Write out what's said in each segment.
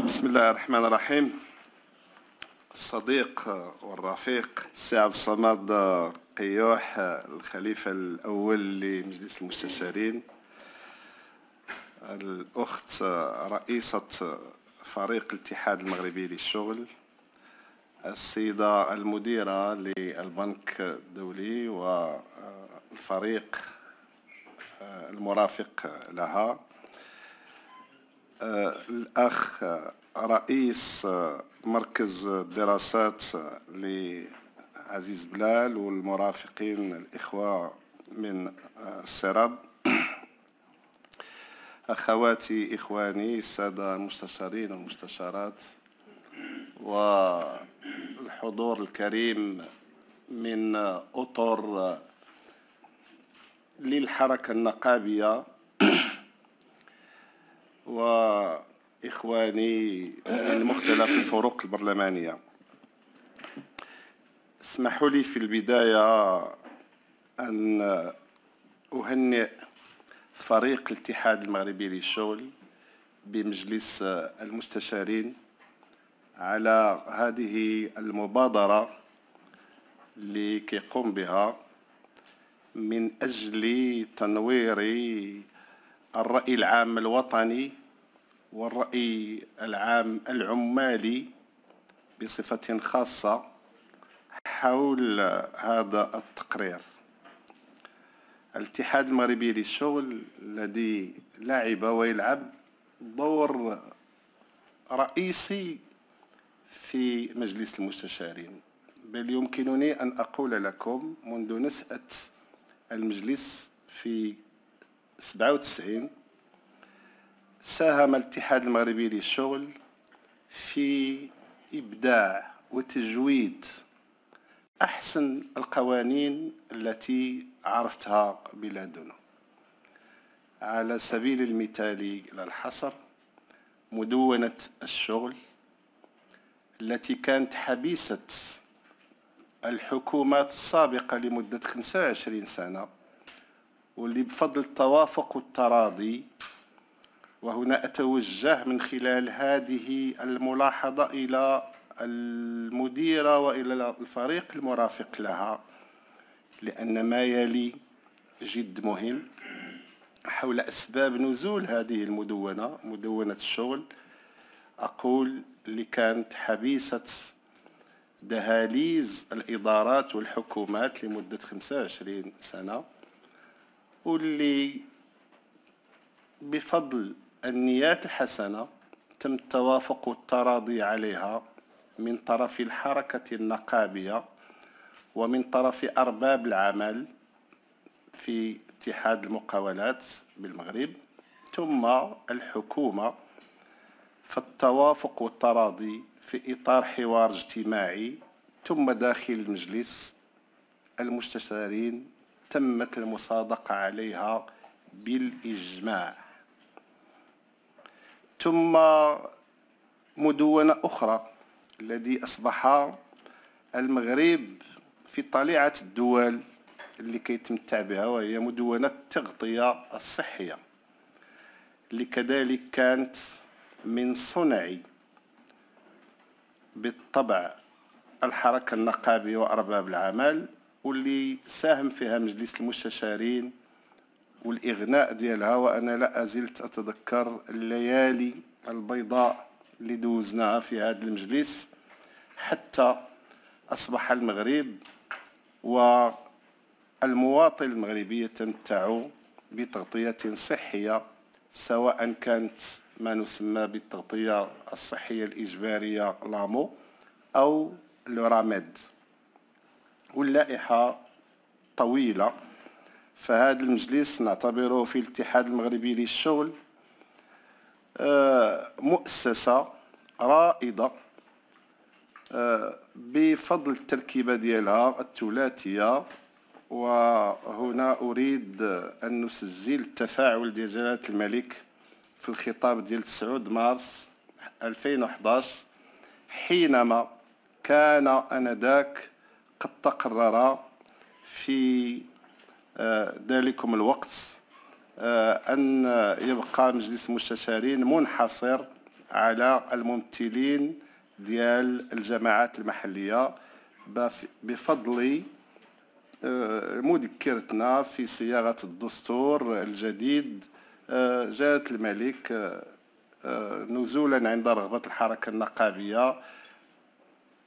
بسم الله الرحمن الرحيم. الصديق والرفيق السي عبد الصمد قيوح، الخليفة الأول لمجلس المستشارين، الأخت رئيسة فريق الاتحاد المغربي للشغل، السيدة المديرة للبنك الدولي والفريق المرافق لها، الأخ رئيس مركز الدراسات لعزيز بلال والمرافقين الإخوة من السراب، أخواتي إخواني السادة المستشارين والمستشارات، والحضور الكريم من أطر للحركة النقابية وإخواني من مختلف الفروق البرلمانية. اسمحوا لي في البداية أن أهنئ فريق الاتحاد المغربي للشغل بمجلس المستشارين على هذه المبادرة اللي كيقوم بها من أجل تنوير الرأي العام الوطني والرأي العام العمالي بصفة خاصة حول هذا التقرير. الاتحاد المغربي للشغل الذي لعب ويلعب دور رئيسي في مجلس المستشارين، بل يمكنني أن أقول لكم منذ نشأة المجلس في 97 ساهم الاتحاد المغربي للشغل في إبداع وتجويد أحسن القوانين التي عرفتها بلادنا. على سبيل المثال لا الحصر، مدونة الشغل التي كانت حبيسة الحكومات السابقة لمدة 25 سنة، واللي بفضل التوافق والتراضي، وهنا أتوجه من خلال هذه الملاحظة إلى المديرة وإلى الفريق المرافق لها، لأن ما يلي جد مهم حول أسباب نزول هذه المدونة، مدونة الشغل، أقول اللي كانت حبيسة دهاليز الإدارات والحكومات لمدة 25 سنة، واللي بفضل النيات الحسنة تم التوافق والتراضي عليها من طرف الحركة النقابية ومن طرف أرباب العمل في اتحاد المقاولات بالمغرب، ثم الحكومة، فالتوافق والتراضي في إطار حوار اجتماعي، ثم داخل المجلس المستشارين تمت المصادقة عليها بالإجماع، ثم مدونة أخرى الذي أصبح المغرب في طليعة الدول اللي كيتمتع بها، وهي مدونة التغطية الصحية، اللي كذلك كانت من صنع بالطبع الحركة النقابية وأرباب العمل، واللي ساهم فيها مجلس المستشارين والإغناء ديالها. وأنا لا أزلت أتذكر الليالي البيضاء اللي دوزناها في هذا المجلس حتى أصبح المغرب والمواطن المغربي يتمتع بتغطية صحية، سواء كانت ما نسمى بالتغطية الصحية الإجبارية لامو أو لوراميد، واللائحة طويلة. فهذا المجلس نعتبره في الاتحاد المغربي للشغل مؤسسة رائدة بفضل التركيبة ديالها الثلاثية. وهنا أريد أن نسجل التفاعل ديال جلالة الملك في الخطاب ديال 9 مارس 2011 حينما كان آنذاك قد تقرر في ذلكم الوقت أن يبقى مجلس المستشارين منحصر على الممثلين ديال الجماعات المحلية بفضل مذكرتنا في صياغة الدستور الجديد. جلالة الملك نزولا عند رغبة الحركة النقابية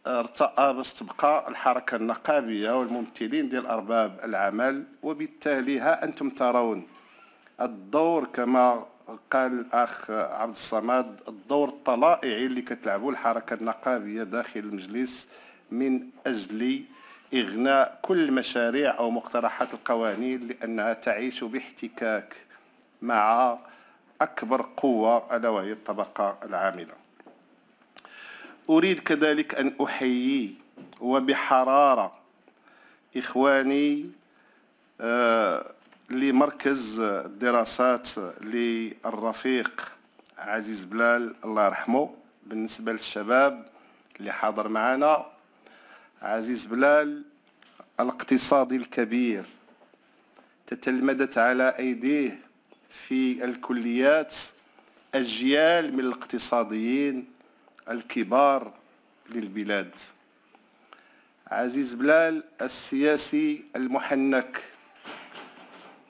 ارتأى باش تبقى الحركة النقابية والممثلين ديال أرباب العمل، وبالتالي ها أنتم ترون الدور كما قال الأخ عبد الصمد، الدور الطلائعي اللي كتلعبوا الحركة النقابية داخل المجلس من أجل إغناء كل مشاريع أو مقترحات القوانين، لأنها تعيش باحتكاك مع أكبر قوة ألا وهي الطبقة العاملة. أريد كذلك أن أحيي وبحرارة إخواني لمركز الدراسات للرفيق عزيز بلال الله يرحمه. بالنسبة للشباب اللي حاضر معنا، عزيز بلال الاقتصادي الكبير تتلمذت على أيديه في الكليات أجيال من الاقتصاديين الكبار للبلاد. عزيز بلال السياسي المحنك،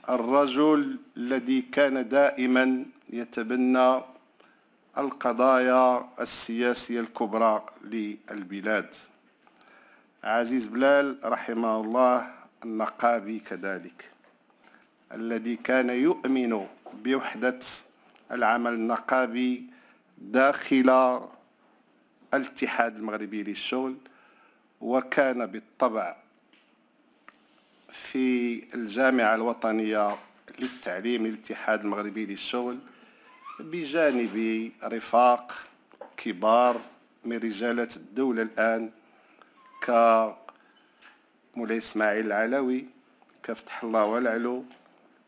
الرجل الذي كان دائما يتبنى القضايا السياسية الكبرى للبلاد. عزيز بلال رحمه الله النقابي كذلك، الذي كان يؤمن بوحدة العمل النقابي داخل الاتحاد المغربي للشغل، وكان بالطبع في الجامعة الوطنية للتعليم الاتحاد المغربي للشغل بجانب رفاق كبار من رجالة الدولة الآن كمولاي إسماعيل العلوي، كفتح الله والعلو،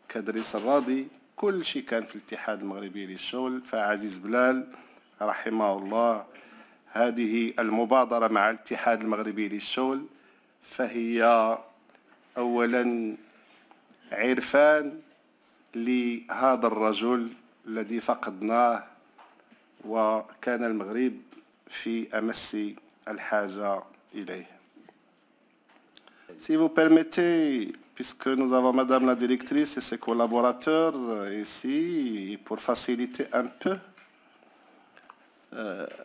كدريس الراضي، كل شيء كان في الاتحاد المغربي للشغل. فعزيز بلال رحمه الله هذه المبادرة مع الاتحاد المغربي للشغل فهي أولا عرفان لهذا الرجل الذي فقدناه، وكان المغرب في أمس الحاجة إليه. Si vous permettez, puisque nous avons Madame la directrice et ses collaborateurs ici, pour faciliter un peu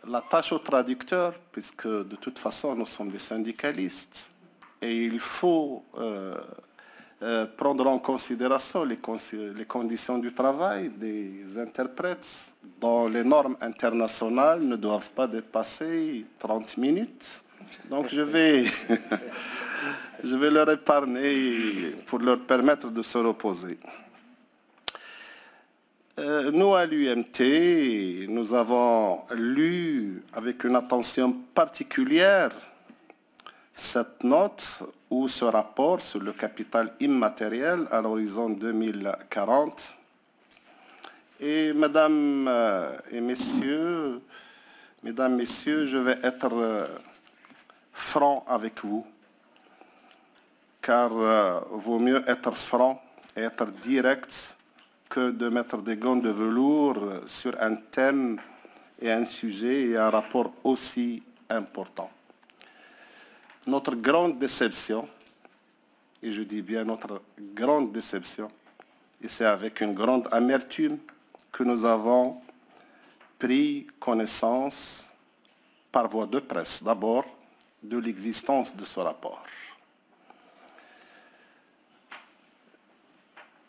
la tâche au traducteur, puisque de toute façon nous sommes des syndicalistes et il faut prendre en considération les conditions du travail des interprètes, dont les normes internationales ne doivent pas dépasser 30 minutes. Donc je vais leur épargner pour leur permettre de se reposer. Nous, à l'UMT, nous avons lu avec une attention particulière cette note ou ce rapport sur le capital immatériel à l'horizon 2040. Et mesdames, messieurs, je vais être franc avec vous, car vaut mieux être franc et être direct que de mettre des gants de velours sur un thème et un sujet et un rapport aussi important. Notre grande déception, et je dis bien notre grande déception, et c'est avec une grande amertume que nous avons pris connaissance par voie de presse d'abord de l'existence de ce rapport.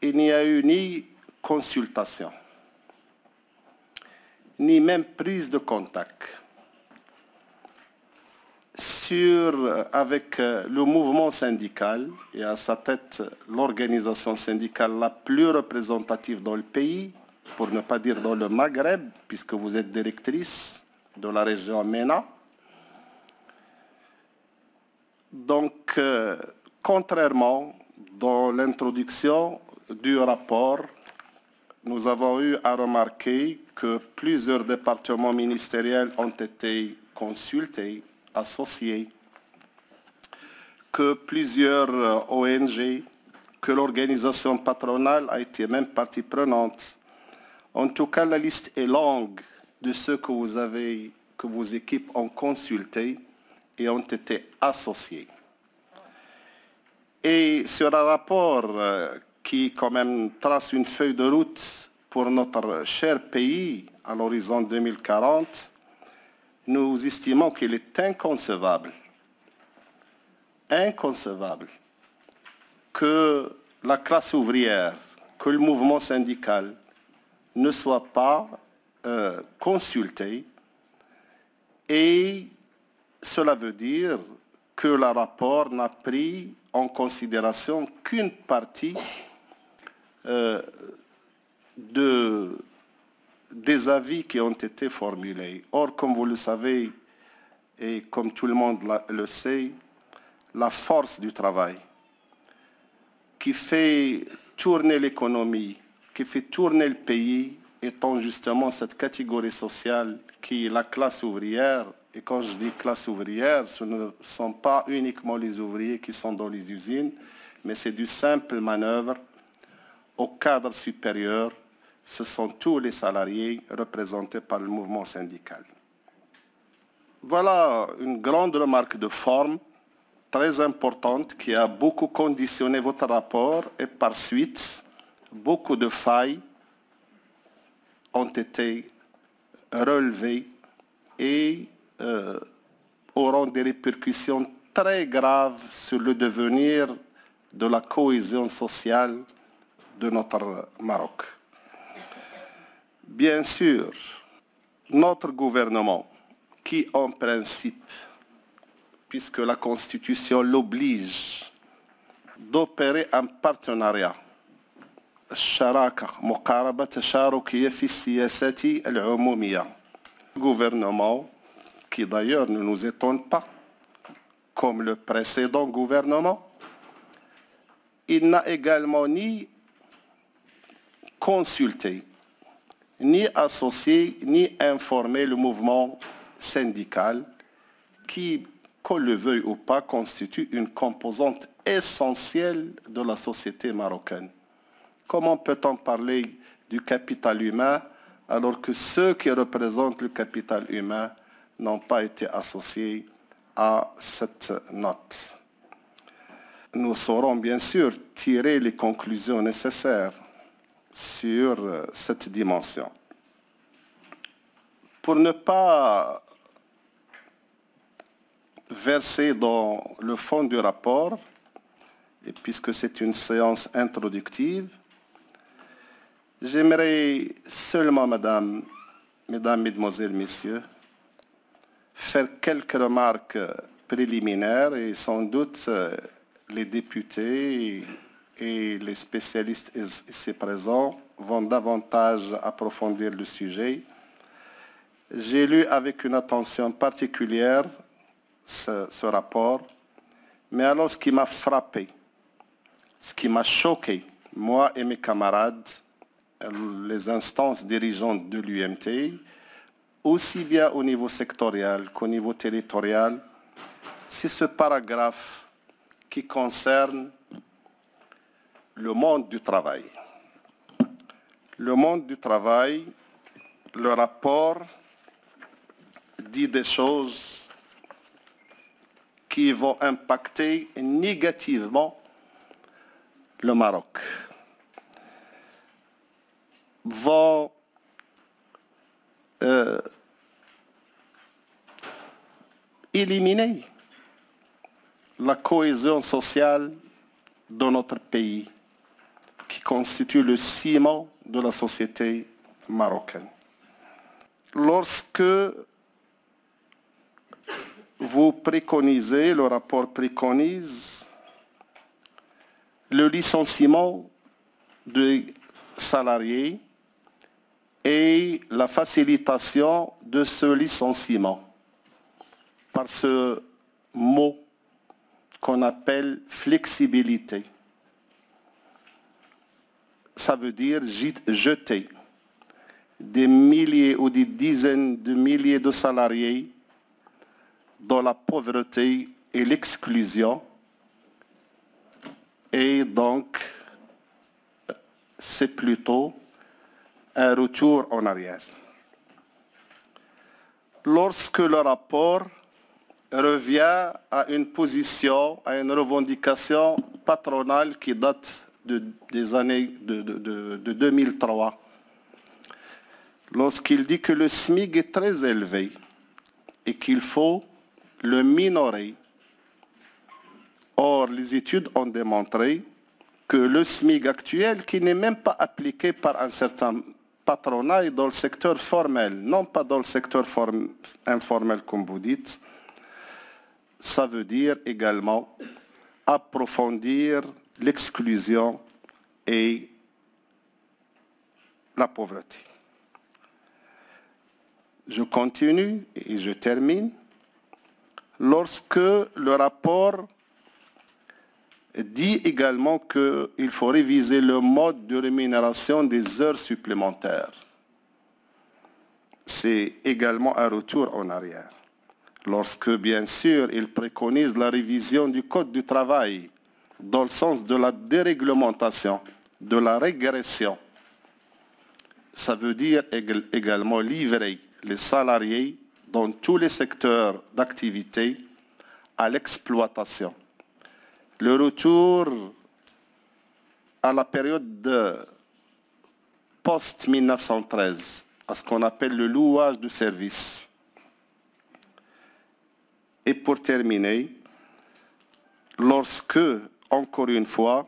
Il n'y a eu ni consultation, ni même prise de contact avec le mouvement syndical et à sa tête l'organisation syndicale la plus représentative dans le pays, pour ne pas dire dans le Maghreb, puisque vous êtes directrice de la région MENA. Donc, contrairement, dans l'introduction du rapport, nous avons eu à remarquer que plusieurs départements ministériels ont été consultés, associés, que plusieurs ONG, que l'organisation patronale a été même partie prenante. En tout cas, la liste est longue de ceux que vos équipes ont consultés et ont été associés. Et sur un rapport qui quand même trace une feuille de route pour notre cher pays à l'horizon 2040, nous estimons qu'il est inconcevable que la classe ouvrière, que le mouvement syndical ne soit pas consulté, et cela veut dire que le rapport n'a pris en considération qu'une partie des avis qui ont été formulés. Or, comme vous le savez, et comme tout le monde le sait, la force du travail qui fait tourner l'économie, qui fait tourner le pays, étant justement cette catégorie sociale qui est la classe ouvrière. Et quand je dis classe ouvrière, ce ne sont pas uniquement les ouvriers qui sont dans les usines, mais c'est du simple manœuvre. Au cadre supérieur, ce sont tous les salariés représentés par le mouvement syndical. Voilà une grande remarque de forme, très importante, qui a beaucoup conditionné votre rapport, et par suite, beaucoup de failles ont été relevées et auront des répercussions très graves sur le devenir de la cohésion sociale de notre Maroc. Bien sûr, notre gouvernement, qui en principe, puisque la Constitution l'oblige, d'opérer un partenariat, gouvernement qui d'ailleurs ne nous étonne pas, comme le précédent gouvernement, il n'a également ni consulté, ni associé, ni informé le mouvement syndical qui, qu'on le veuille ou pas, constitue une composante essentielle de la société marocaine. Comment peut-on parler du capital humain alors que ceux qui représentent le capital humain n'ont pas été associés à cette note? Nous saurons bien sûr tirer les conclusions nécessaires sur cette dimension. Pour ne pas verser dans le fond du rapport, et puisque c'est une séance introductive, j'aimerais seulement, mesdames, mesdemoiselles, messieurs, faire quelques remarques préliminaires, et sans doute les députés et les spécialistes ici présents vont davantage approfondir le sujet. J'ai lu avec une attention particulière ce rapport, mais alors ce qui m'a frappé, ce qui m'a choqué, moi et mes camarades, les instances dirigeantes de l'UMT, aussi bien au niveau sectoriel qu'au niveau territorial, c'est ce paragraphe qui concerne le monde du travail. Le monde du travail, le rapport dit des choses qui vont impacter négativement le Maroc, vont éliminer la cohésion sociale de notre pays, qui constitue le ciment de la société marocaine. Lorsque vous préconisez, le rapport préconise le licenciement des salariés et la facilitation de ce licenciement par ce mot qu'on appelle flexibilité. Ça veut dire jeter des milliers ou des dizaines de milliers de salariés dans la pauvreté et l'exclusion. Et donc, c'est plutôt un retour en arrière. lorsque le rapport revient à une position, à une revendication patronale qui date des années de 2003, lorsqu'il dit que le SMIC est très élevé et qu'il faut le minorer. Or, les études ont démontré que le SMIC actuel, qui n'est même pas appliqué par un certain patronat, est dans le secteur formel, non pas dans le secteur informel comme vous dites, ça veut dire également approfondir l'exclusion et la pauvreté. Je continue et je termine. Lorsque le rapport dit également qu'il faut réviser le mode de rémunération des heures supplémentaires, c'est également un retour en arrière. Lorsque, bien sûr, il préconise la révision du Code du travail dans le sens de la déréglementation, de la régression, ça veut dire également livrer les salariés dans tous les secteurs d'activité à l'exploitation. Le retour à la période de post-1913, à ce qu'on appelle le louage du service. Et pour terminer, lorsque, encore une fois,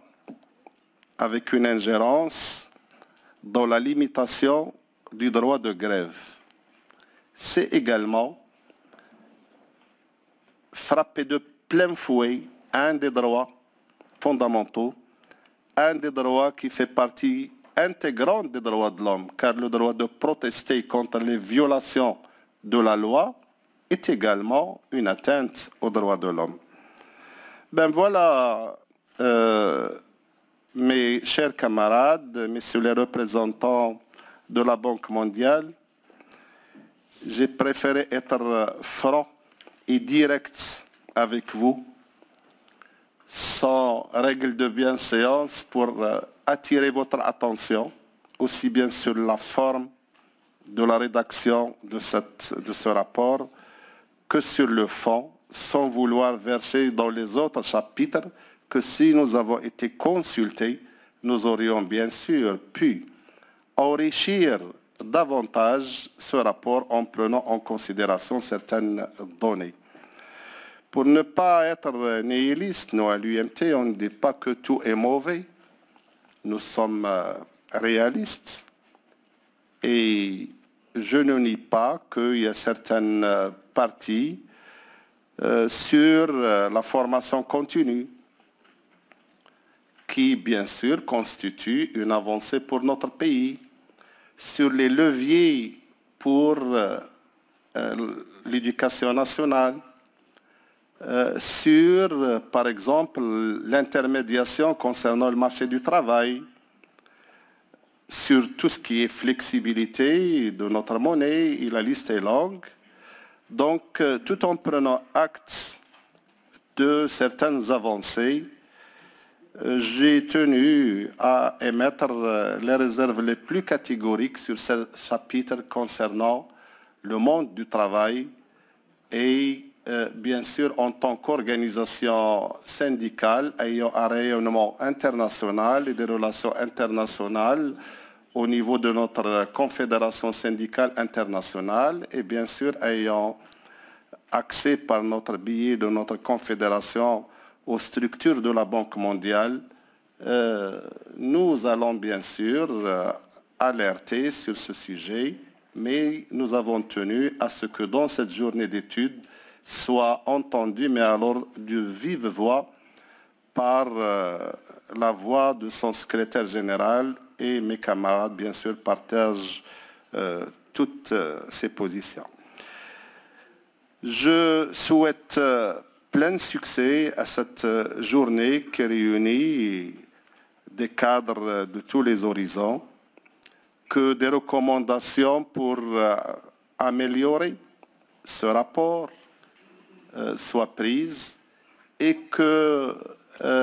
avec une ingérence dans la limitation du droit de grève, c'est également frapper de plein fouet un des droits fondamentaux, un des droits qui fait partie intégrante des droits de l'homme, car le droit de protester contre les violations de la loi est également une atteinte aux droits de l'homme. Ben voilà, mes chers camarades, messieurs les représentants de la Banque mondiale, j'ai préféré être franc et direct avec vous, sans règle de bienséance, pour attirer votre attention, aussi bien sur la forme de la rédaction de ce rapport que sur le fond, sans vouloir verser dans les autres chapitres que si nous avons été consultés, nous aurions bien sûr pu enrichir davantage ce rapport en prenant en considération certaines données. Pour ne pas être nihiliste, nous à l'UMT, on ne dit pas que tout est mauvais. Nous sommes réalistes et je ne nie pas qu'il y a certaines parties sur la formation continue qui, bien sûr, constitue une avancée pour notre pays, sur les leviers pour l'éducation nationale, sur, par exemple, l'intermédiation concernant le marché du travail, sur tout ce qui est flexibilité de notre monnaie, et la liste est longue. Donc, tout en prenant acte de certaines avancées, j'ai tenu à émettre les réserves les plus catégoriques sur ce chapitre concernant le monde du travail et bien sûr, en tant qu'organisation syndicale ayant un rayonnement international et des relations internationales au niveau de notre confédération syndicale internationale et bien sûr ayant accès par notre biais de notre confédération aux structures de la Banque mondiale, nous allons bien sûr alerter sur ce sujet, mais nous avons tenu à ce que dans cette journée d'études, soit entendu, mais alors de vive voix, par la voix de son secrétaire général et mes camarades, bien sûr, partagent toutes ces positions. Je souhaite plein succès à cette journée qui réunit des cadres de tous les horizons, que des recommandations pour améliorer ce rapport soient prises et que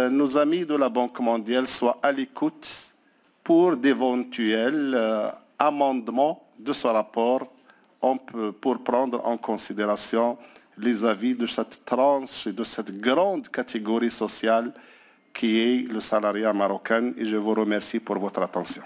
nos amis de la Banque mondiale soient à l'écoute pour d'éventuels amendements de ce rapport pour prendre en considération les avis de cette tranche et de cette grande catégorie sociale qui est le salariat marocain. Et je vous remercie pour votre attention.